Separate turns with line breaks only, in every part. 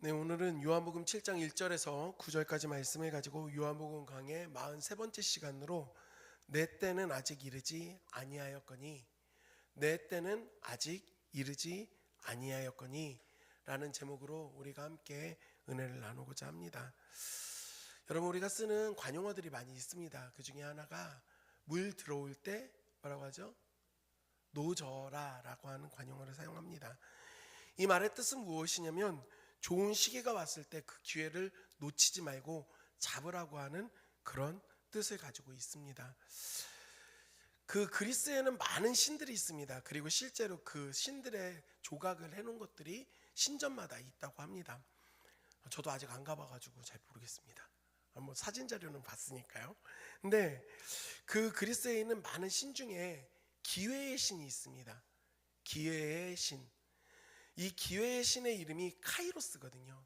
네, 오늘은 요한복음 7장 1절에서 9절까지 말씀을 가지고 요한복음 강의 43번째 시간으로 내 때는 아직 이르지 아니하였거니 내 때는 아직 이르지 아니하였거니 라는 제목으로 우리가 함께 은혜를 나누고자 합니다. 여러분, 우리가 쓰는 관용어들이 많이 있습니다. 그 중에 하나가 물 들어올 때 뭐라고 하죠? 노져라 라고 하는 관용어를 사용합니다. 이 말의 뜻은 무엇이냐면 좋은 시기가 왔을 때 그 기회를 놓치지 말고 잡으라고 하는 그런 뜻을 가지고 있습니다. 그 그리스에는 많은 신들이 있습니다. 그리고 실제로 그 신들의 조각을 해놓은 것들이 신전마다 있다고 합니다. 저도 아직 안 가봐가지고 잘 모르겠습니다. 뭐 사진 자료는 봤으니까요. 근데 그 그리스에 있는 많은 신 중에 기회의 신이 있습니다. 기회의 신. 이 기회의 신의 이름이 카이로스거든요.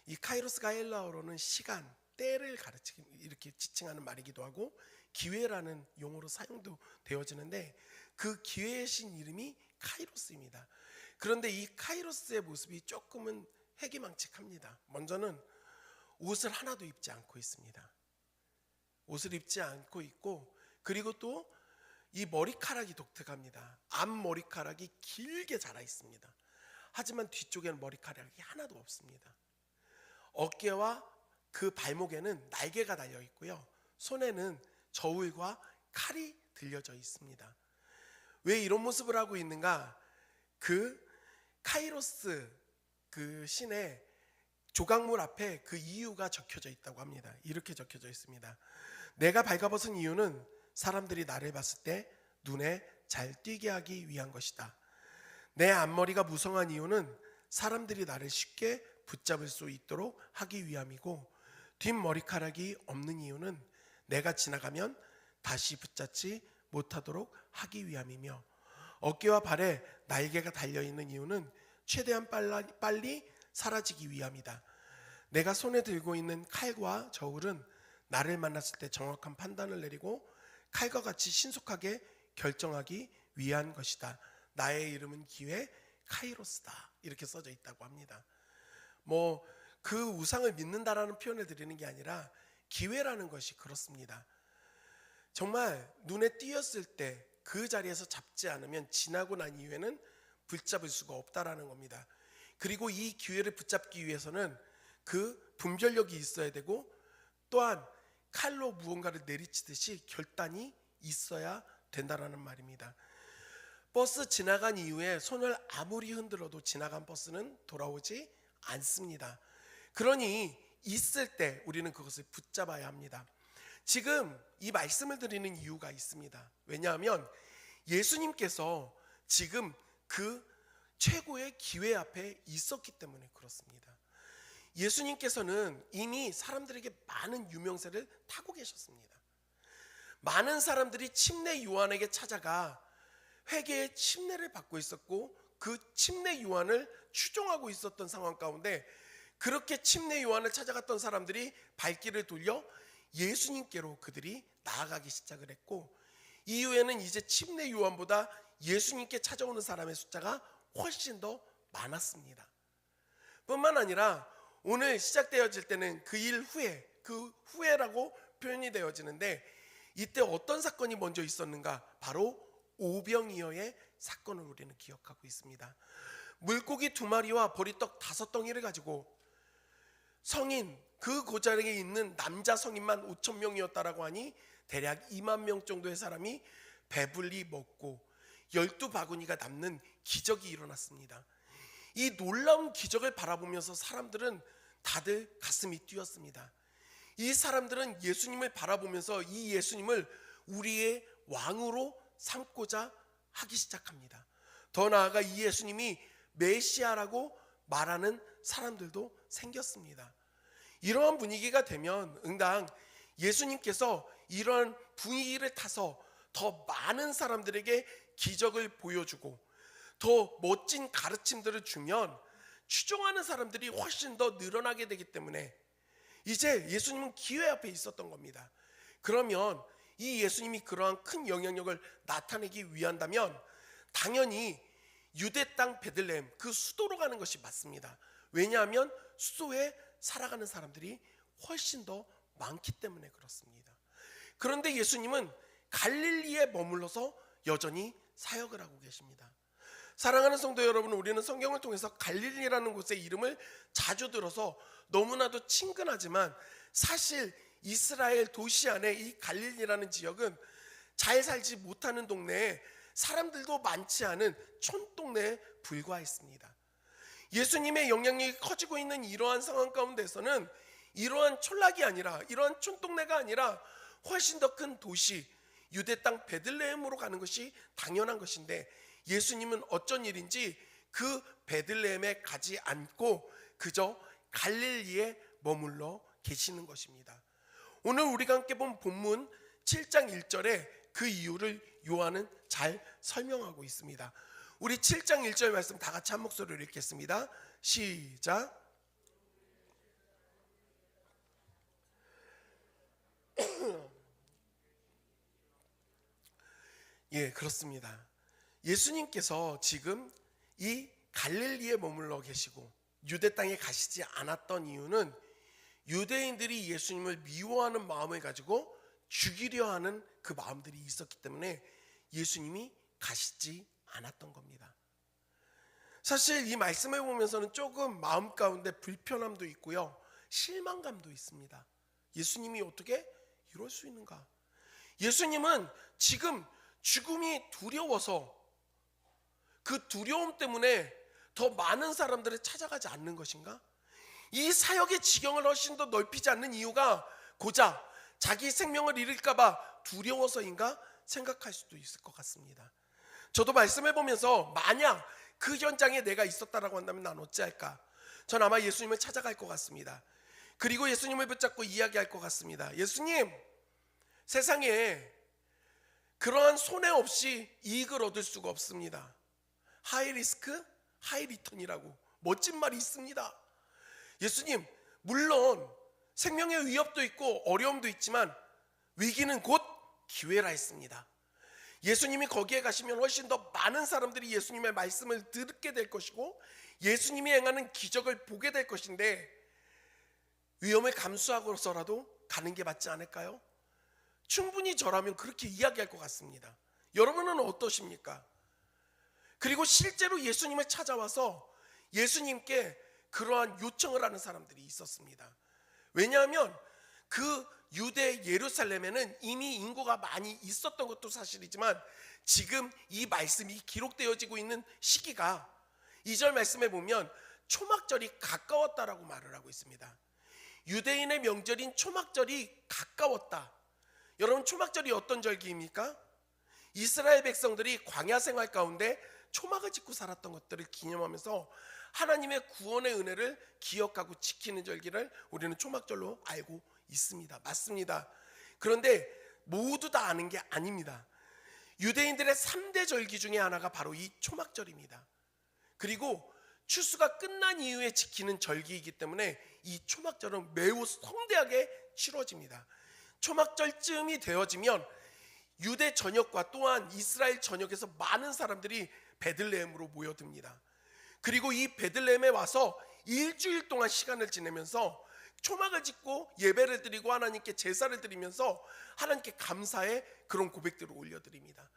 이 카이로스가 헬라어로는 시간, 때를 가르치기 이렇게 지칭하는 말이기도 하고 기회라는 용어로 사용도 되어지는데 그 기회의 신 이름이 카이로스입니다. 그런데 이 카이로스의 모습이 조금은 해기망측합니다. 먼저는 옷을 하나도 입지 않고 있습니다. 옷을 입지 않고 있고, 그리고 또 이 머리카락이 독특합니다. 앞머리카락이 길게 자라 있습니다. 하지만 뒤쪽에는 머리카락이 하나도 없습니다. 어깨와 그 발목에는 날개가 달려 있고요. 손에는 저울과 칼이 들려져 있습니다. 왜 이런 모습을 하고 있는가? 그 카이로스 그 신의 조각물 앞에 그 이유가 적혀져 있다고 합니다. 이렇게 적혀져 있습니다. 내가 발가벗은 이유는 사람들이 나를 봤을 때 눈에 잘 띄게 하기 위한 것이다. 내 앞머리가 무성한 이유는 사람들이 나를 쉽게 붙잡을 수 있도록 하기 위함이고, 뒷머리카락이 없는 이유는 내가 지나가면 다시 붙잡지 못하도록 하기 위함이며, 어깨와 발에 날개가 달려있는 이유는 최대한 빨리 사라지기 위함이다. 내가 손에 들고 있는 칼과 저울은 나를 만났을 때 정확한 판단을 내리고 칼과 같이 신속하게 결정하기 위한 것이다. 나의 이름은 기회 카이로스다. 이렇게 써져 있다고 합니다. 그 우상을 믿는다라는 표현을 드리는 게 아니라 기회라는 것이 그렇습니다. 정말 눈에 띄었을 때 그 자리에서 잡지 않으면 지나고 난 이후에는 붙잡을 수가 없다라는 겁니다. 그리고 이 기회를 붙잡기 위해서는 그 분별력이 있어야 되고, 또한 칼로 무언가를 내리치듯이 결단이 있어야 된다라는 말입니다. 버스 지나간 이후에 손을 아무리 흔들어도 지나간 버스는 돌아오지 않습니다. 그러니 있을 때 우리는 그것을 붙잡아야 합니다. 지금 이 말씀을 드리는 이유가 있습니다. 왜냐하면 예수님께서 지금 그 최고의 기회 앞에 있었기 때문에 그렇습니다. 예수님께서는 이미 사람들에게 많은 유명세를 타고 계셨습니다. 많은 사람들이 침례 요한에게 찾아가 회개의 침례를 받고 있었고, 그 침례 요한을 추종하고 있었던 상황 가운데 그렇게 침례 요한을 찾아갔던 사람들이 발길을 돌려 예수님께로 그들이 나아가기 시작을 했고, 이후에는 이제 침례 요한보다 예수님께 찾아오는 사람의 숫자가 훨씬 더 많았습니다. 뿐만 아니라 오늘 시작되어질 때는 그 일 후에, 그 후에라고 표현이 되어지는데, 이때 어떤 사건이 먼저 있었는가? 바로 오병이어의 사건을 우리는 기억하고 있습니다. 물고기 2마리와 보리떡 5덩이를 가지고 성인, 그 고자리에 있는 남자 성인만 5,000명이었다라고 하니 대략 2만 명 정도의 사람이 배불리 먹고 12바구니가 남는 기적이 일어났습니다. 이 놀라운 기적을 바라보면서 사람들은 다들 가슴이 뛰었습니다. 이 사람들은 예수님을 바라보면서 이 예수님을 우리의 왕으로 삼고자 하기 시작합니다. 더 나아가 이 예수님이 메시아라고 말하는 사람들도 생겼습니다. 이러한 분위기가 되면 응당 예수님께서 이런 분위기를 타서 더 많은 사람들에게 기적을 보여주고 더 멋진 가르침들을 주면 추종하는 사람들이 훨씬 더 늘어나게 되기 때문에 이제 예수님은 기회 앞에 있었던 겁니다. 그러면 이 예수님이 그러한 큰 영향력을 나타내기 위한다면 당연히 유대 땅 베들레헴 그 수도로 가는 것이 맞습니다. 왜냐하면 수도에 살아가는 사람들이 훨씬 더 많기 때문에 그렇습니다. 그런데 예수님은 갈릴리에 머물러서 여전히 사역을 하고 계십니다. 사랑하는 성도 여러분, 우리는 성경을 통해서 갈릴리라는 곳의 이름을 자주 들어서 너무나도 친근하지만 사실 이스라엘 도시 안에 이 갈릴리라는 지역은 잘 살지 못하는 동네에 사람들도 많지 않은 촌동네에 불과했습니다. 예수님의 영향력이 커지고 있는 이러한 상황 가운데서는 이러한 촌락이 아니라, 이러한 촌동네가 아니라 훨씬 더 큰 도시 유대 땅 베들레헴으로 가는 것이 당연한 것인데, 예수님은 어쩐 일인지 그 베들레헴에 가지 않고 그저 갈릴리에 머물러 계시는 것입니다. 오늘 우리가 함께 본 본문 7장 1절에 그 이유를 요한은 잘 설명하고 있습니다. 우리 7장 1절 말씀 다 같이 한 목소리로 읽겠습니다. 시작. 예, 그렇습니다. 예수님께서 지금 이 갈릴리에 머물러 계시고 유대 땅에 가시지 않았던 이유는 유대인들이 예수님을 미워하는 마음을 가지고 죽이려 하는 그 마음들이 있었기 때문에 예수님이 가시지 않았던 겁니다. 사실 이 말씀을 보면서는 조금 마음 가운데 불편함도 있고요, 실망감도 있습니다. 예수님이 어떻게 이럴 수 있는가? 예수님은 지금 죽음이 두려워서 그 두려움 때문에 더 많은 사람들을 찾아가지 않는 것인가? 이 사역의 지경을 훨씬 더 넓히지 않는 이유가 고작 자기 생명을 잃을까봐 두려워서인가 생각할 수도 있을 것 같습니다. 저도 말씀해 보면서 만약 그 현장에 내가 있었다라고 한다면 난 어찌할까? 전 아마 예수님을 찾아갈 것 같습니다. 그리고 예수님을 붙잡고 이야기할 것 같습니다. 예수님, 세상에 그러한 손해 없이 이익을 얻을 수가 없습니다. 하이 리스크, 하이 리턴이라고 멋진 말이 있습니다. 예수님, 물론 생명의 위협도 있고 어려움도 있지만 위기는 곧 기회라 했습니다. 예수님이 거기에 가시면 훨씬 더 많은 사람들이 예수님의 말씀을 듣게 될 것이고 예수님이 행하는 기적을 보게 될 것인데 위험을 감수하고서라도 가는 게 맞지 않을까요? 충분히 저라면 그렇게 이야기할 것 같습니다. 여러분은 어떠십니까? 그리고 실제로 예수님을 찾아와서 예수님께 그러한 요청을 하는 사람들이 있었습니다. 왜냐하면 그 유대 예루살렘에는 이미 인구가 많이 있었던 것도 사실이지만 지금 이 말씀이 기록되어지고 있는 시기가 2절 말씀에 보면 초막절이 가까웠다라고 말을 하고 있습니다. 유대인의 명절인 초막절이 가까웠다. 여러분, 초막절이 어떤 절기입니까? 이스라엘 백성들이 광야 생활 가운데 초막을 짓고 살았던 것들을 기념하면서 하나님의 구원의 은혜를 기억하고 지키는 절기를 우리는 초막절로 알고 있습니다. 맞습니다. 그런데 모두 다 아는 게 아닙니다. 유대인들의 3대 절기 중에 하나가 바로 이 초막절입니다. 그리고 추수가 끝난 이후에 지키는 절기이기 때문에 이 초막절은 매우 성대하게 치러집니다. 초막절쯤이 되어지면 유대 전역과 또한 이스라엘 전역에서 많은 사람들이 베들레헴으로 모여듭니다. 그리고 이 베들레헴에 와서 일주일 동안 시간을 지내면서 초막을 짓고 예배를 드리고 하나님께 제사를 드리면서 하나님께 감사의 그런 고백들을 올려드립니다.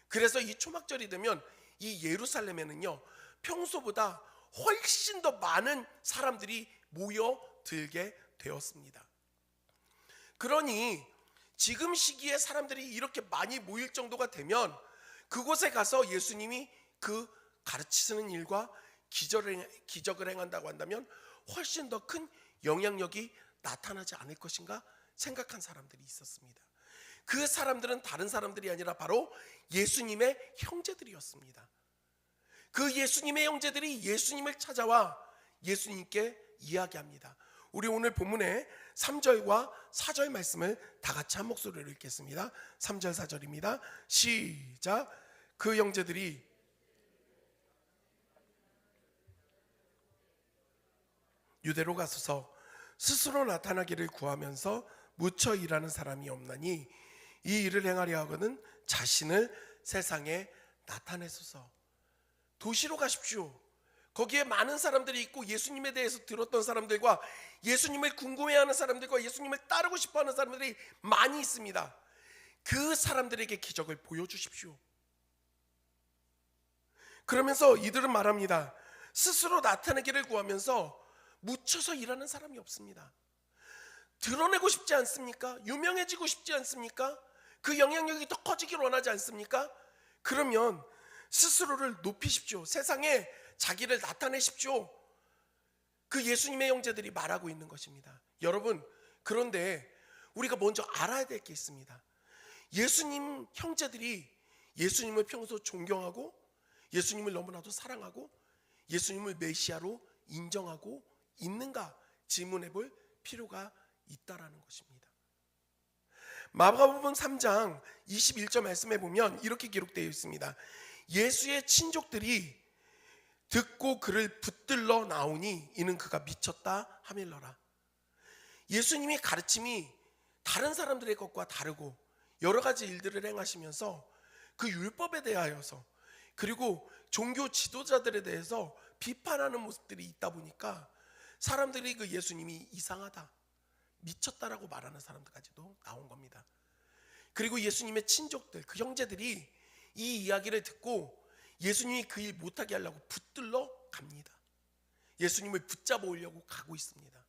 그래서 이 초막절이 되면 이 예루살렘에는요, 평소보다 훨씬 더 많은 사람들이 모여들게 되었습니다. 그러니 지금 시기에 사람들이 이렇게 많이 모일 정도가 되면 그곳에 가서 예수님이 그 가르치시는 일과 기적을 행한다고 한다면 훨씬 더 큰 영향력이 나타나지 않을 것인가 생각한 사람들이 있었습니다. 그 사람들은 다른 사람들이 아니라 바로 예수님의 형제들이었습니다. 그 예수님의 형제들이 예수님을 찾아와 예수님께 이야기합니다. 우리 오늘 본문의 3절과 4절 말씀을 다 같이 한 목소리로 읽겠습니다. 3절 4절입니다. 시작. 그 형제들이 유대로 가소서 스스로 나타나기를 구하면서 무처 일하는 사람이 없나니 이 일을 행하려 하거든 자신을 세상에 나타내소서. 도시로 가십시오. 거기에 많은 사람들이 있고 예수님에 대해서 들었던 사람들과 예수님을 궁금해하는 사람들과 예수님을 따르고 싶어하는 사람들이 많이 있습니다. 그 사람들에게 기적을 보여주십시오. 그러면서 이들은 말합니다. 스스로 나타내기를 구하면서 묻혀서 일하는 사람이 없습니다. 드러내고 싶지 않습니까? 유명해지고 싶지 않습니까? 그 영향력이 더 커지길 원하지 않습니까? 그러면 스스로를 높이십시오. 세상에 자기를 나타내십시오. 그 예수님의 형제들이 말하고 있는 것입니다. 여러분, 그런데 우리가 먼저 알아야 될 게 있습니다. 예수님 형제들이 예수님을 평소 존경하고 예수님을 너무나도 사랑하고 예수님을 메시아로 인정하고 있는가 질문해 볼 필요가 있다라는 것입니다. 마가복음 3장 21절 말씀에 보면 이렇게 기록되어 있습니다. 예수의 친족들이 듣고 그를 붙들러 나오니 이는 그가 미쳤다 하밀러라. 예수님의 가르침이 다른 사람들의 것과 다르고 여러 가지 일들을 행하시면서 그 율법에 대하여서 그리고 종교 지도자들에 대해서 비판하는 모습들이 있다 보니까 사람들이 그 예수님이 이상하다, 미쳤다라고 말하는 사람들까지도 나온 겁니다. 그리고 예수님의 친족들, 그 형제들이 이 이야기를 듣고 예수님이 그 일 못하게 하려고 붙들러 갑니다. 예수님을 붙잡아 오려고 가고 있습니다.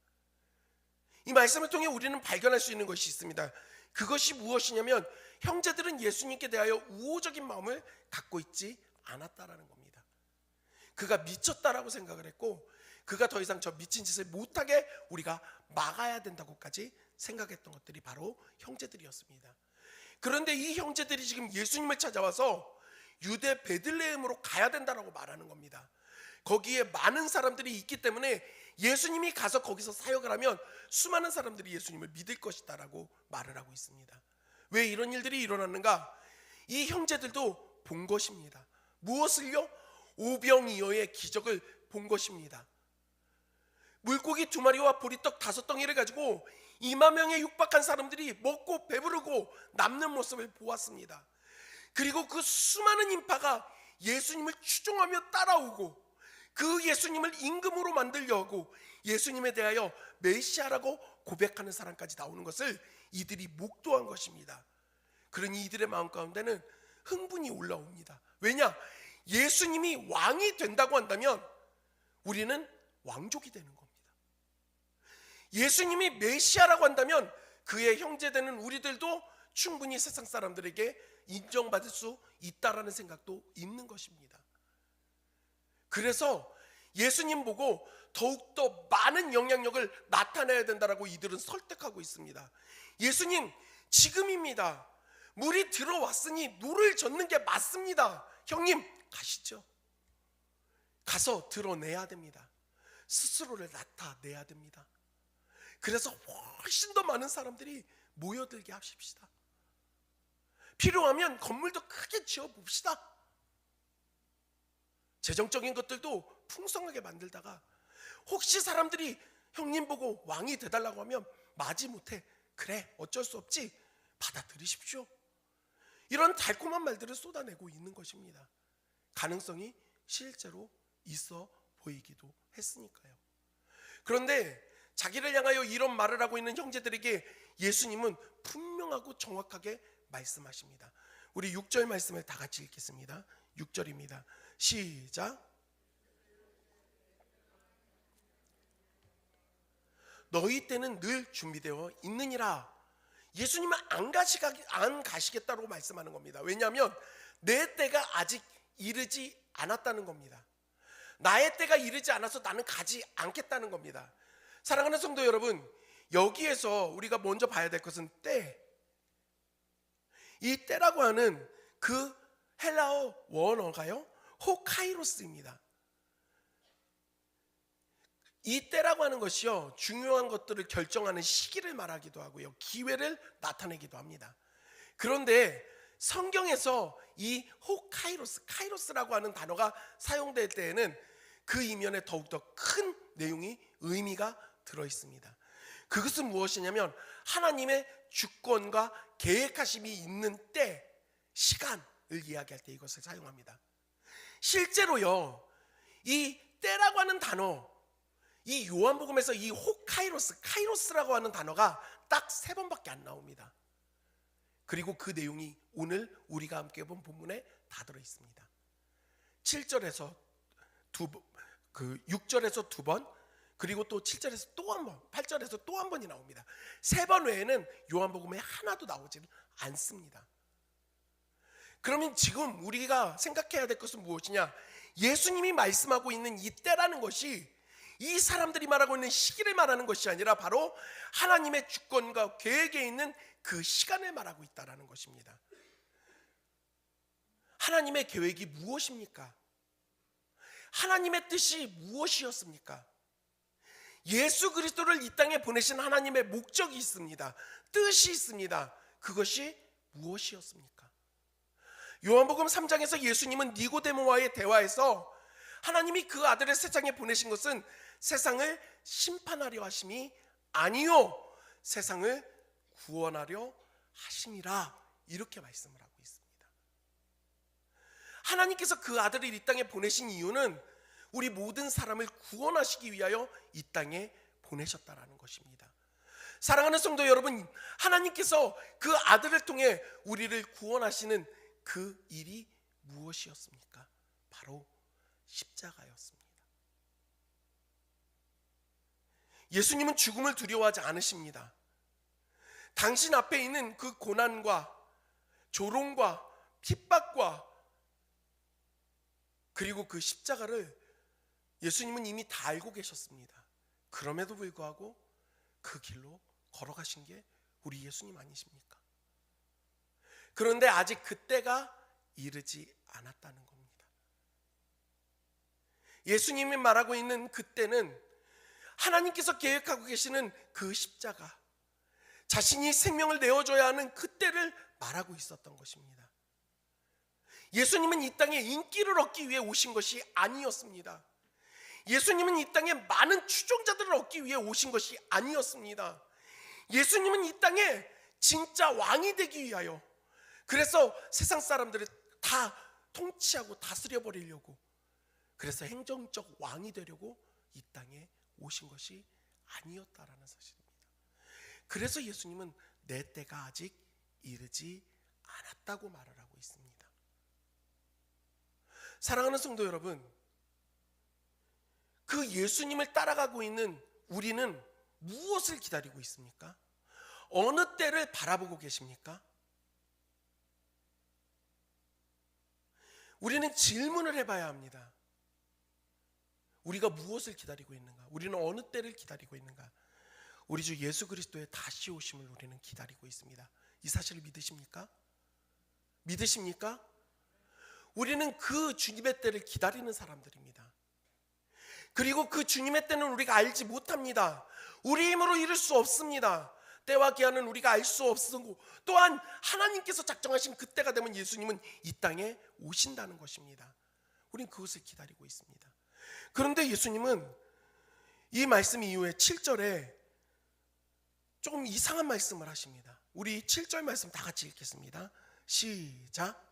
이 말씀을 통해 우리는 발견할 수 있는 것이 있습니다. 그것이 무엇이냐면 형제들은 예수님께 대하여 우호적인 마음을 갖고 있지 않았다라는 겁니다. 그가 미쳤다라고 생각을 했고 그가 더 이상 저 미친 짓을 못하게 우리가 막아야 된다고까지 생각했던 것들이 바로 형제들이었습니다. 그런데 이 형제들이 지금 예수님을 찾아와서 유대 베들레헴으로 가야 된다라고 말하는 겁니다. 거기에 많은 사람들이 있기 때문에 예수님이 가서 거기서 사역을 하면 수많은 사람들이 예수님을 믿을 것이다라고 말을 하고 있습니다. 왜 이런 일들이 일어났는가? 이 형제들도 본 것입니다. 무엇을요? 오병이어의 기적을 본 것입니다. 물고기 2마리와 보리떡 5덩이를 가지고 2만 명에 육박한 사람들이 먹고 배부르고 남는 모습을 보았습니다. 그리고 그 수많은 인파가 예수님을 추종하며 따라오고 그 예수님을 임금으로 만들려고 예수님에 대하여 메시아라고 고백하는 사람까지 나오는 것을 이들이 목도한 것입니다. 그러니 이들의 마음 가운데는 흥분이 올라옵니다. 왜냐? 예수님이 왕이 된다고 한다면 우리는 왕족이 되는 겁니다. 예수님이 메시아라고 한다면 그의 형제되는 우리들도 충분히 세상 사람들에게 인정받을 수 있다라는 생각도 있는 것입니다. 그래서 예수님 보고 더욱더 많은 영향력을 나타내야 된다라고 이들은 설득하고 있습니다. 예수님, 지금입니다. 물이 들어왔으니 물을 젓는 게 맞습니다. 형님, 가시죠. 가서 드러내야 됩니다. 스스로를 나타내야 됩니다. 그래서 훨씬 더 많은 사람들이 모여들게 하십시다. 필요하면 건물도 크게 지어봅시다. 재정적인 것들도 풍성하게 만들다가 혹시 사람들이 형님 보고 왕이 돼달라고 하면 마지못해 그래 어쩔 수 없지 받아들이십시오. 이런 달콤한 말들을 쏟아내고 있는 것입니다. 가능성이 실제로 있어 보이기도 했으니까요. 그런데 자기를 향하여 이런 말을 하고 있는 형제들에게 예수님은 분명하고 정확하게 말씀하십니다. 우리 6절 말씀을 다 같이 읽겠습니다. 6절입니다. 시작. 너희 때는 늘 준비되어 있느니라. 예수님은 안 가시겠다고 말씀하는 겁니다. 왜냐하면 내 때가 아직 이르지 않았다는 겁니다. 나의 때가 이르지 않아서 나는 가지 않겠다는 겁니다. 사랑하는 성도 여러분, 여기에서 우리가 먼저 봐야 될 것은 때. 이 때라고 하는 그 헬라어 원어가요, 호카이로스입니다. 이 때라고 하는 것이요, 중요한 것들을 결정하는 시기를 말하기도 하고요, 기회를 나타내기도 합니다. 그런데 성경에서 이 카이로스라고 하는 단어가 사용될 때에는 그 이면에 더욱더 큰 내용이 의미가 들어 있습니다. 그것은 무엇이냐면 하나님의 주권과 계획하심이 있는 때, 시간을 이야기할 때 이것을 사용합니다. 실제로요, 이 때라고 하는 단어, 이 요한복음에서 이 호카이로스, 카이로스라고 하는 단어가 딱 3번밖에 안 나옵니다. 그리고 그 내용이 오늘 우리가 함께 본 본문에 다 들어 있습니다. 7절에서 6절에서 2번, 그리고 또 7절에서 또 한 번, 8절에서 또 한 번이 나옵니다. 3번 외에는 요한복음에 하나도 나오지 않습니다. 그러면 지금 우리가 생각해야 될 것은 무엇이냐? 예수님이 말씀하고 있는 이 때라는 것이 이 사람들이 말하고 있는 시기를 말하는 것이 아니라 바로 하나님의 주권과 계획에 있는 그 시간을 말하고 있다는 것입니다. 하나님의 계획이 무엇입니까? 하나님의 뜻이 무엇이었습니까? 예수 그리스도를 이 땅에 보내신 하나님의 목적이 있습니다. 뜻이 있습니다. 그것이 무엇이었습니까? 요한복음 3장에서 예수님은 니고데모와의 대화에서 하나님이 그 아들을 세상에 보내신 것은 세상을 심판하려 하심이 아니요 세상을 구원하려 하심이라, 이렇게 말씀을 하고 있습니다. 하나님께서 그 아들을 이 땅에 보내신 이유는 우리 모든 사람을 구원하시기 위하여 이 땅에 보내셨다라는 것입니다. 사랑하는 성도 여러분, 하나님께서 그 아들을 통해 우리를 구원하시는 그 일이 무엇이었습니까? 바로 십자가였습니다. 예수님은 죽음을 두려워하지 않으십니다. 당신 앞에 있는 그 고난과 조롱과 핍박과 그리고 그 십자가를 예수님은 이미 다 알고 계셨습니다. 그럼에도 불구하고 그 길로 걸어가신 게 우리 예수님 아니십니까? 그런데 아직 그때가 이르지 않았다는 겁니다. 예수님이 말하고 있는 그때는 하나님께서 계획하고 계시는 그 십자가, 자신이 생명을 내어줘야 하는 그때를 말하고 있었던 것입니다. 예수님은 이 땅에 인기를 얻기 위해 오신 것이 아니었습니다. 예수님은 이 땅에 많은 추종자들을 얻기 위해 오신 것이 아니었습니다. 예수님은 이 땅에 진짜 왕이 되기 위하여, 그래서 세상 사람들을 다 통치하고 다스려 버리려고, 그래서 행정적 왕이 되려고 이 땅에 오신 것이 아니었다라는 사실입니다. 그래서 예수님은 내 때가 아직 이르지 않았다고 말을 하고 있습니다. 사랑하는 성도 여러분, 그 예수님을 따라가고 있는 우리는 무엇을 기다리고 있습니까? 어느 때를 바라보고 계십니까? 우리는 질문을 해봐야 합니다. 우리가 무엇을 기다리고 있는가? 우리는 어느 때를 기다리고 있는가? 우리 주 예수 그리스도의 다시 오심을 우리는 기다리고 있습니다. 이 사실을 믿으십니까? 믿으십니까? 우리는 그 주님의 때를 기다리는 사람들입니다. 그리고 그 주님의 때는 우리가 알지 못합니다. 우리 힘으로 이룰 수 없습니다. 때와 기한은 우리가 알 수 없고, 또한 하나님께서 작정하신 그때가 되면 예수님은 이 땅에 오신다는 것입니다. 우리는 그것을 기다리고 있습니다. 그런데 예수님은 이 말씀 이후에 7절에 조금 이상한 말씀을 하십니다. 우리 7절 말씀 다 같이 읽겠습니다. 시작.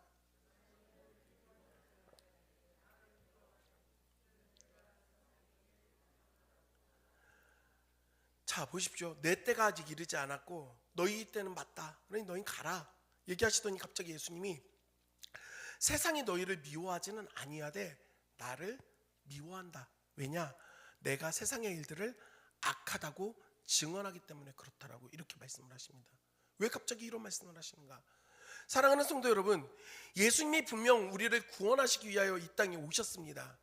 자, 보십시오. 내 때가 아직 이르지 않았고 너희 때는 맞다. 그러니 너희 가라. 얘기하시더니 갑자기 예수님이 세상이 너희를 미워하지는 아니하되 나를 미워한다. 왜냐? 내가 세상의 일들을 악하다고 증언하기 때문에 그렇다라고 이렇게 말씀을 하십니다. 왜 갑자기 이런 말씀을 하시는가? 사랑하는 성도 여러분, 예수님이 분명 우리를 구원하시기 위하여 이 땅에 오셨습니다.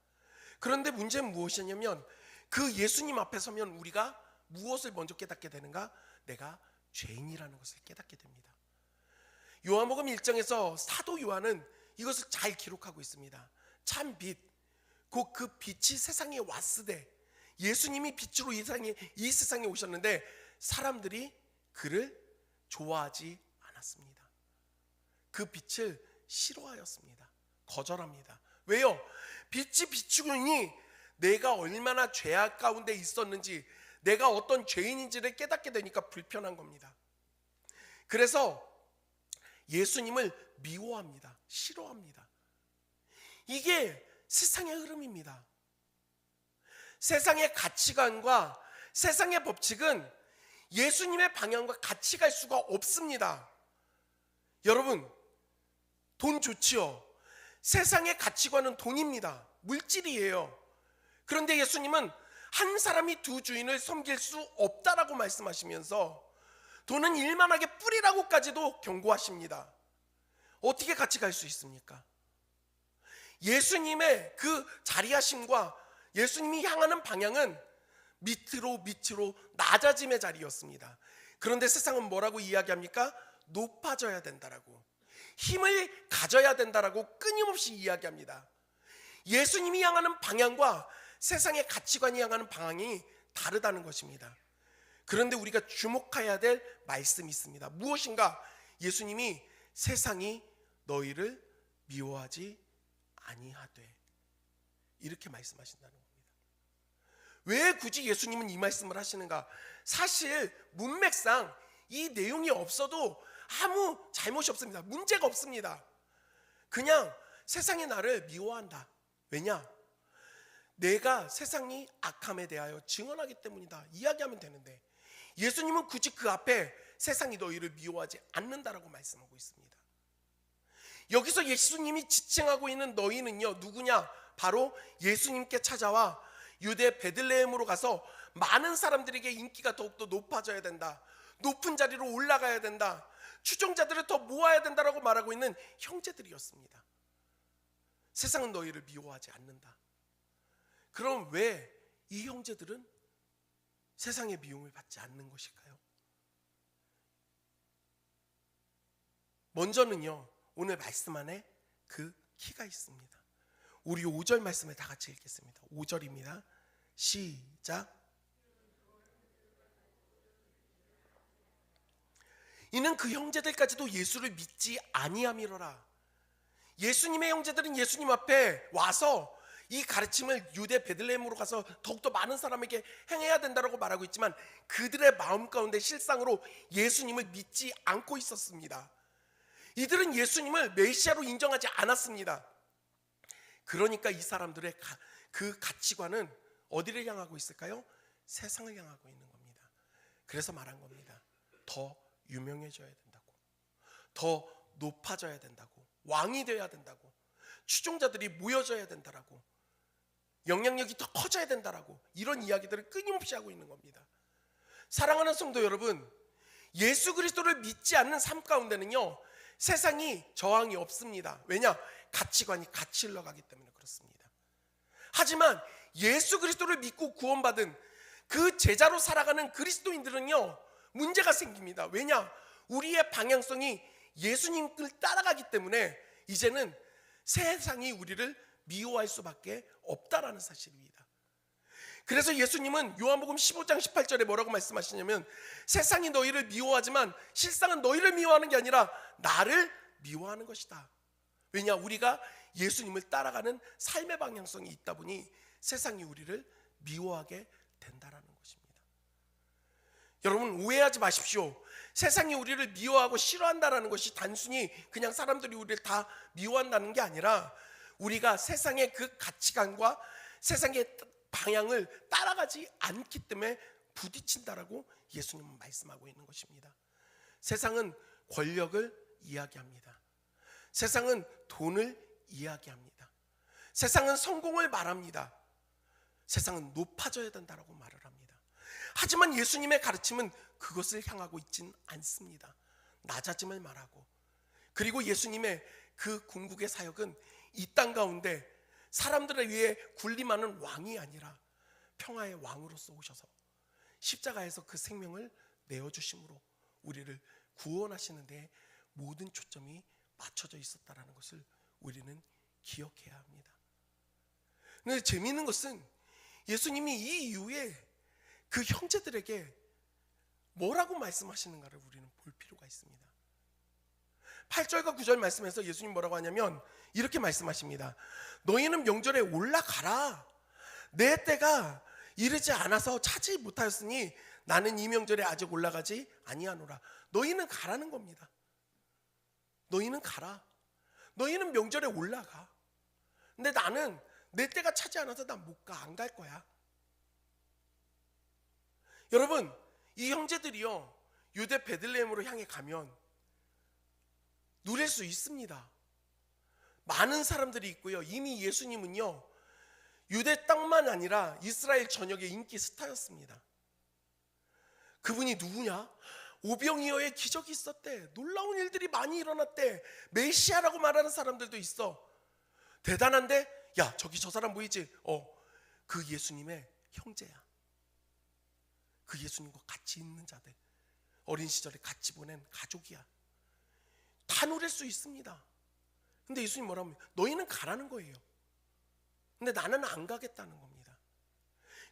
그런데 문제는 무엇이냐면 그 예수님 앞에 서면 우리가 무엇을 먼저 깨닫게 되는가? 내가 죄인이라는 것을 깨닫게 됩니다. 요한복음 1장에서 사도 요한은 이것을 잘 기록하고 있습니다. 참 빛, 곧 그 빛이 세상에 왔으되, 예수님이 빛으로 이 세상에 오셨는데 사람들이 그를 좋아하지 않았습니다. 그 빛을 싫어하였습니다. 거절합니다. 왜요? 빛이 비추니 내가 얼마나 죄악 가운데 있었는지, 내가 어떤 죄인인지를 깨닫게 되니까 불편한 겁니다. 그래서 예수님을 미워합니다. 싫어합니다. 이게 세상의 흐름입니다. 세상의 가치관과 세상의 법칙은 예수님의 방향과 같이 갈 수가 없습니다. 여러분, 돈 좋지요? 세상의 가치관은 돈입니다. 물질이에요. 그런데 예수님은 한 사람이 두 주인을 섬길 수 없다라고 말씀하시면서 돈은 일만하게 뿌리라고까지도 경고하십니다. 어떻게 같이 갈 수 있습니까? 예수님의 그 자리하심과 예수님이 향하는 방향은 밑으로 낮아짐의 자리였습니다. 그런데 세상은 뭐라고 이야기합니까? 높아져야 된다라고, 힘을 가져야 된다라고 끊임없이 이야기합니다. 예수님이 향하는 방향과 세상의 가치관이 향하는 방향이 다르다는 것입니다. 그런데 우리가 주목해야 될 말씀이 있습니다. 무엇인가? 예수님이 세상이 너희를 미워하지 아니하되, 이렇게 말씀하신다는 겁니다. 왜 굳이 예수님은 이 말씀을 하시는가? 사실 문맥상 이 내용이 없어도 아무 잘못이 없습니다. 문제가 없습니다. 그냥 세상이 나를 미워한다. 왜냐? 내가 세상이 악함에 대하여 증언하기 때문이다. 이야기하면 되는데 예수님은 굳이 그 앞에 세상이 너희를 미워하지 않는다라고 말씀하고 있습니다. 여기서 예수님이 지칭하고 있는 너희는요, 누구냐? 바로 예수님께 찾아와 유대 베들레헴으로 가서 많은 사람들에게 인기가 더욱더 높아져야 된다, 높은 자리로 올라가야 된다, 추종자들을 더 모아야 된다라고 말하고 있는 형제들이었습니다. 세상은 너희를 미워하지 않는다. 그럼 왜 이 형제들은 세상의 미움을 받지 않는 것일까요? 먼저는요, 오늘 말씀 안에 그 키가 있습니다. 우리 5절 말씀을 다 같이 읽겠습니다. 5절입니다. 시작. 이는 그 형제들까지도 예수를 믿지 아니함이로라. 예수님의 형제들은 예수님 앞에 와서 이 가르침을 유대 베들레헴으로 가서 더욱더 많은 사람에게 행해야 된다고 말하고 있지만 그들의 마음 가운데 실상으로 예수님을 믿지 않고 있었습니다. 이들은 예수님을 메시아로 인정하지 않았습니다. 그러니까 이 사람들의 그 가치관은 어디를 향하고 있을까요? 세상을 향하고 있는 겁니다. 그래서 말한 겁니다. 더 유명해져야 된다고, 더 높아져야 된다고, 왕이 되어야 된다고, 추종자들이 모여져야 된다라고, 영향력이 더 커져야 된다라고, 이런 이야기들을 끊임없이 하고 있는 겁니다. 사랑하는 성도 여러분, 예수 그리스도를 믿지 않는 삶 가운데는요, 세상이 저항이 없습니다. 왜냐? 가치관이 같이 흘러가기 때문에 그렇습니다. 하지만 예수 그리스도를 믿고 구원받은 그 제자로 살아가는 그리스도인들은요, 문제가 생깁니다. 왜냐? 우리의 방향성이 예수님을 따라가기 때문에 이제는 세상이 우리를 미워할 수밖에 없다라는 사실입니다. 그래서 예수님은 요한복음 15장 18절에 뭐라고 말씀하시냐면, 세상이 너희를 미워하지만 실상은 너희를 미워하는 게 아니라 나를 미워하는 것이다. 왜냐? 우리가 예수님을 따라가는 삶의 방향성이 있다 보니 세상이 우리를 미워하게 된다라는 것입니다. 여러분, 오해하지 마십시오. 세상이 우리를 미워하고 싫어한다라는 것이 단순히 그냥 사람들이 우리를 다 미워한다는 게 아니라 우리가 세상의 그 가치관과 세상의 방향을 따라가지 않기 때문에 부딪힌다라고 예수님은 말씀하고 있는 것입니다. 세상은 권력을 이야기합니다. 세상은 돈을 이야기합니다. 세상은 성공을 말합니다. 세상은 높아져야 된다라고 말을 합니다. 하지만 예수님의 가르침은 그것을 향하고 있진 않습니다. 낮아짐을 말하고, 그리고 예수님의 그 궁극의 사역은 이 땅 가운데 사람들을 위해 군림하는 왕이 아니라 평화의 왕으로서 오셔서 십자가에서 그 생명을 내어주심으로 우리를 구원하시는 데 모든 초점이 맞춰져 있었다는 것을 우리는 기억해야 합니다. 근데 재미있는 것은 예수님이 이 이후에 그 형제들에게 뭐라고 말씀하시는가를 우리는 볼 필요가 있습니다. 8절과 9절 말씀에서 예수님 뭐라고 하냐면 이렇게 말씀하십니다. 너희는 명절에 올라가라. 내 때가 이르지 않아서 차지 못하였으니 나는 이 명절에 아직 올라가지 아니하노라. 너희는 가라는 겁니다. 너희는 가라. 너희는 명절에 올라가. 근데 나는 내 때가 차지 않아서 난 못 가, 안 갈 거야. 여러분, 이 형제들이요, 유대 베들레헴으로 향해 가면 누릴 수 있습니다. 많은 사람들이 있고요. 이미 예수님은요, 유대 땅만 아니라 이스라엘 전역의 인기 스타였습니다. 그분이 누구냐? 오병이어의 기적이 있었대. 놀라운 일들이 많이 일어났대. 메시아라고 말하는 사람들도 있어. 대단한데? 야, 저기 저 사람 보이지? 그 예수님의 형제야. 그 예수님과 같이 있는 자들, 어린 시절에 같이 보낸 가족이야. 다 누릴 수 있습니다. 근데 예수님 뭐라고 합니까? 너희는 가라는 거예요. 근데 나는 안 가겠다는 겁니다.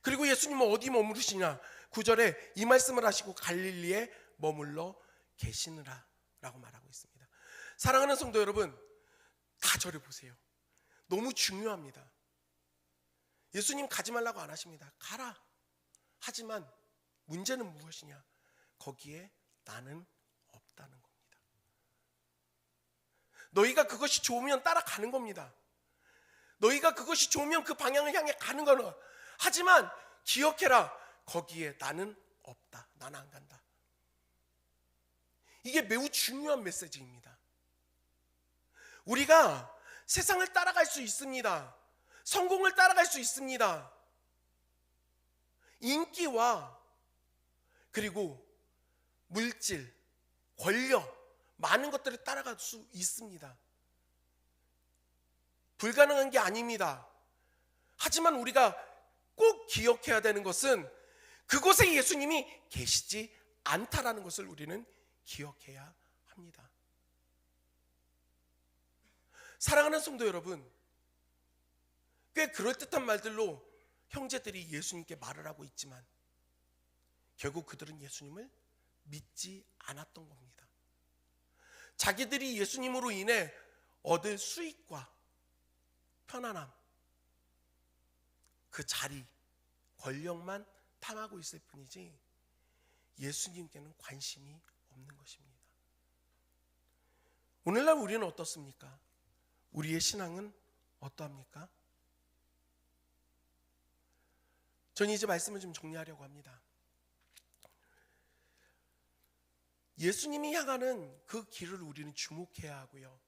그리고 예수님은 어디 머무르시냐? 9절에 이 말씀을 하시고 갈릴리에 머물러 계시느라 라고 말하고 있습니다. 사랑하는 성도 여러분, 다 저를 보세요. 너무 중요합니다. 예수님 가지 말라고 안 하십니다. 가라. 하지만 문제는 무엇이냐? 거기에 나는 없다는 겁니다. 너희가 그것이 좋으면 따라가는 겁니다. 너희가 그것이 좋으면 그 방향을 향해 가는 거는, 하지만 기억해라, 거기에 나는 없다. 나는 안 간다. 이게 매우 중요한 메시지입니다. 우리가 세상을 따라갈 수 있습니다. 성공을 따라갈 수 있습니다. 인기와 그리고 물질, 권력, 많은 것들을 따라갈 수 있습니다. 불가능한 게 아닙니다. 하지만 우리가 꼭 기억해야 되는 것은 그곳에 예수님이 계시지 않다라는 것을 우리는 기억해야 합니다. 사랑하는 성도 여러분, 꽤 그럴듯한 말들로 형제들이 예수님께 말을 하고 있지만 결국 그들은 예수님을 믿지 않았던 겁니다. 자기들이 예수님으로 인해 얻을 수익과 편안함, 그 자리, 권력만 탐하고 있을 뿐이지 예수님께는 관심이 없는 것입니다. 오늘날 우리는 어떻습니까? 우리의 신앙은 어떠합니까? 저는 이제 말씀을 좀 정리하려고 합니다. 예수님이 향하는 그 길을 우리는 주목해야 하고요.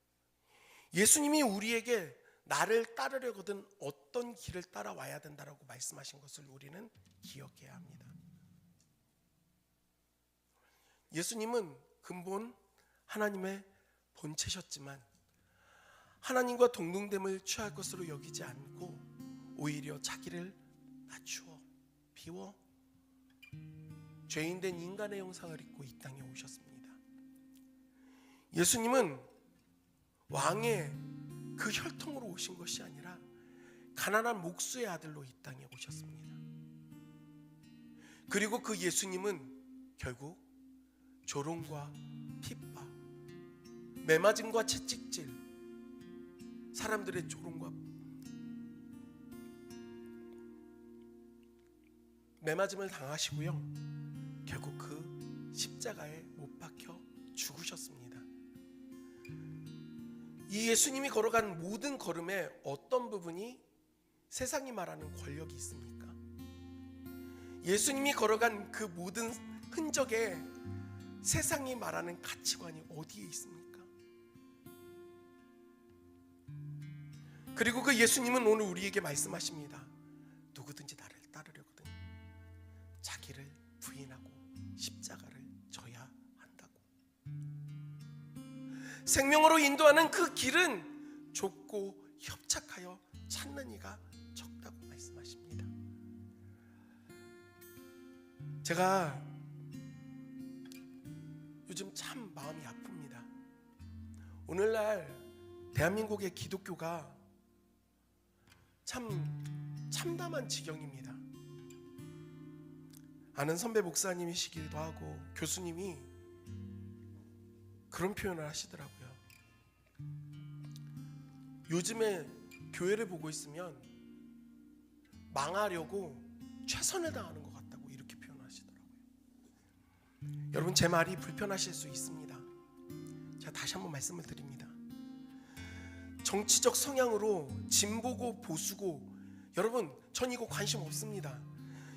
예수님이 우리에게 나를 따르려거든 어떤 길을 따라와야 된다라고 말씀하신 것을 우리는 기억해야 합니다. 예수님은 근본 하나님의 본체셨지만 하나님과 동등됨을 취할 것으로 여기지 않고 오히려 자기를 낮추어 비워 죄인된 인간의 형상을 입고 이 땅에 오셨습니다. 예수님은 왕의 그 혈통으로 오신 것이 아니라 가난한 목수의 아들로 이 땅에 오셨습니다. 그리고 그 예수님은 결국 조롱과 핍박, 매맞음과 채찍질, 사람들의 조롱과 매맞음을 당하시고요, 결국 그 십자가에 못 박혀 죽으셨습니다. 이 예수님이 걸어간 모든 걸음에 어떤 부분이 세상이 말하는 권력이 있습니까? 예수님이 걸어간 그 모든 흔적에 세상이 말하는 가치관이 어디에 있습니까? 그리고 그 예수님은 오늘 우리에게 말씀하십니다. 누구든지 나를 따르려거든 자기를 부인하고 십자가를 져야 한다고. 생명으로 인도하는 그 길은 좁고 협착하여 찾는 이가 적다고 말씀하십니다. 제가 요즘 참 마음이 아픕니다. 오늘날 대한민국의 기독교가 참 참담한 지경입니다. 아는 선배 목사님이시기도 하고 교수님이 그런 표현을 하시더라고요. 요즘에 교회를 보고 있으면 망하려고 최선을 다하는 것 같다고 이렇게 표현하시더라고요. 여러분, 제 말이 불편하실 수 있습니다. 제가 다시 한번 말씀을 드립니다. 정치적 성향으로 진보고 보수고, 여러분 전 이거 관심 없습니다.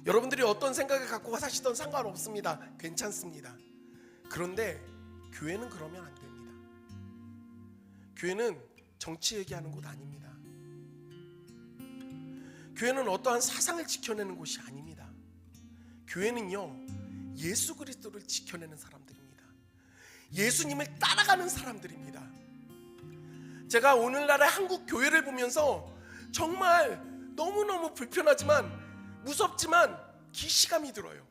여러분들이 어떤 생각을 갖고 사시던 상관없습니다. 괜찮습니다. 그런데 교회는 그러면 안 됩니다. 교회는 정치 얘기하는 곳 아닙니다. 교회는 어떠한 사상을 지켜내는 곳이 아닙니다. 교회는요, 예수 그리스도를 지켜내는 사람들입니다. 예수님을 따라가는 사람들입니다. 제가 오늘날의 한국 교회를 보면서 정말 너무너무 불편하지만 무섭지만 기시감이 들어요.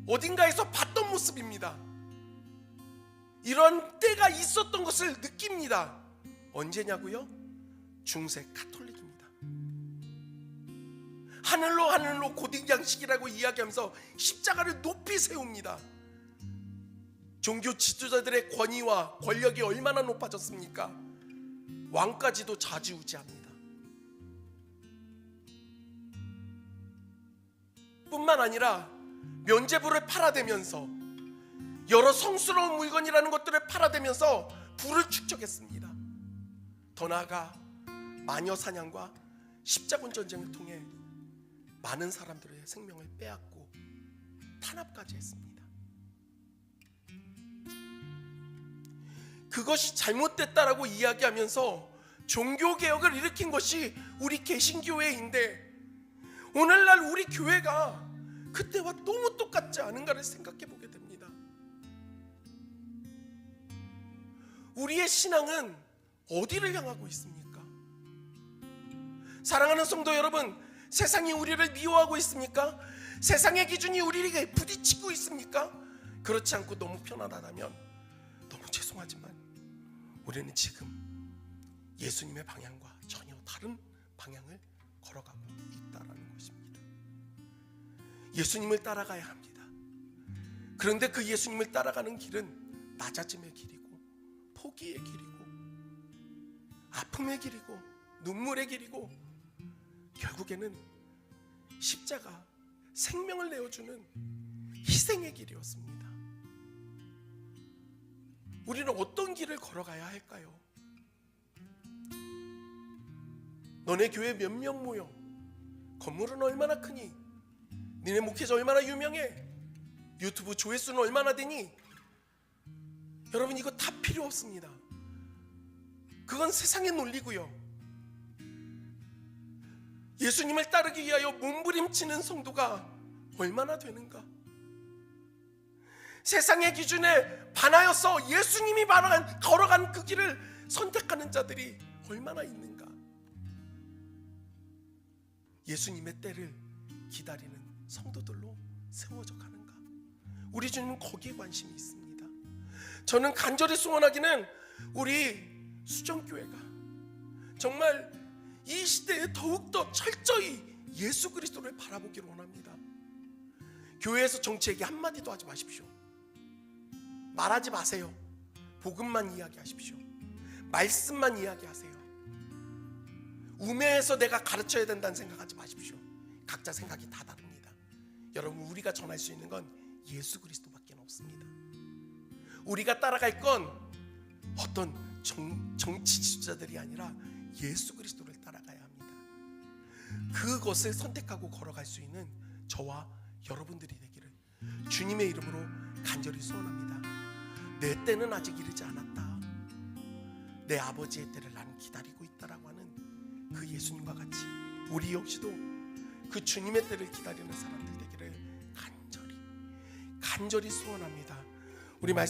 어딘가에서 봤던 모습입니다. 이런 때가 있었던 것을 느낍니다. 언제냐고요? 중세 카톨릭입니다. 하늘로 고딩양식이라고 이야기하면서 십자가를 높이 세웁니다. 종교 지도자들의 권위와 권력이 얼마나 높아졌습니까? 왕까지도 좌지우지합니다. 뿐만 아니라 면죄부를 팔아대면서 여러 성스러운 물건이라는 것들을 팔아대면서 부를 축적했습니다. 더 나아가 마녀 사냥과 십자군 전쟁을 통해 많은 사람들의 생명을 빼앗고 탄압까지 했습니다. 그것이 잘못됐다라고 이야기하면서 종교개혁을 일으킨 것이 우리 개신교회인데, 오늘날 우리 교회가 그때와 너무 똑같지 않은가를 생각해 보게 됩니다. 우리의 신앙은 어디를 향하고 있습니까? 사랑하는 성도 여러분, 세상이 우리를 미워하고 있습니까? 세상의 기준이 우리에게 부딪히고 있습니까? 그렇지 않고 너무 편안하다면 너무 죄송하지만 우리는 지금 예수님의 방향과 전혀 다른 방향을 걸어가고 있다라는 것입니다. 예수님을 따라가야 합니다. 그런데 그 예수님을 따라가는 길은 낮아짐의 길이고 포기의 길이고 아픔의 길이고 눈물의 길이고 결국에는 십자가, 생명을 내어주는 희생의 길이었습니다. 우리는 어떤 길을 걸어가야 할까요? 너네 교회 몇 명 모여? 건물은 얼마나 크니? 니네 목회자 얼마나 유명해? 유튜브 조회수는 얼마나 되니? 여러분, 이거 다 필요 없습니다. 그건 세상의 논리고요. 예수님을 따르기 위하여 몸부림치는 성도가 얼마나 되는가? 세상의 기준에 반하여서 예수님이 걸어간 그 길을 선택하는 자들이 얼마나 있는가? 예수님의 때를 기다리는 성도들로 세워져 가는가? 우리 주님은 거기에 관심이 있습니다. 저는 간절히 소원하기는 우리 수정교회가 정말 이 시대에 더욱더 철저히 예수 그리스도를 바라보기를 원합니다. 교회에서 정치 얘기 한마디도 하지 마십시오. 말하지 마세요. 복음만 이야기하십시오. 말씀만 이야기하세요. 우매해서 내가 가르쳐야 된다는 생각하지 마십시오. 각자 생각이 다 다릅니다. 여러분, 우리가 전할 수 있는 건 예수 그리스도밖에 없습니다. 우리가 따라갈 건 어떤 정치 지도자들이 아니라 예수 그리스도를 따라가야 합니다. 그것을 선택하고 걸어갈 수 있는 저와 여러분들이 되기를 주님의 이름으로 간절히 소원합니다. 내 때는 아직 이르지 않았다. 내 아버지의 때를 나는 기다리고 있다라고 하는 그 예수님과 같이 우리 역시도 그 주님의 때를 기다리는 사람들 되기를 간절히 소원합니다. 우리 말씀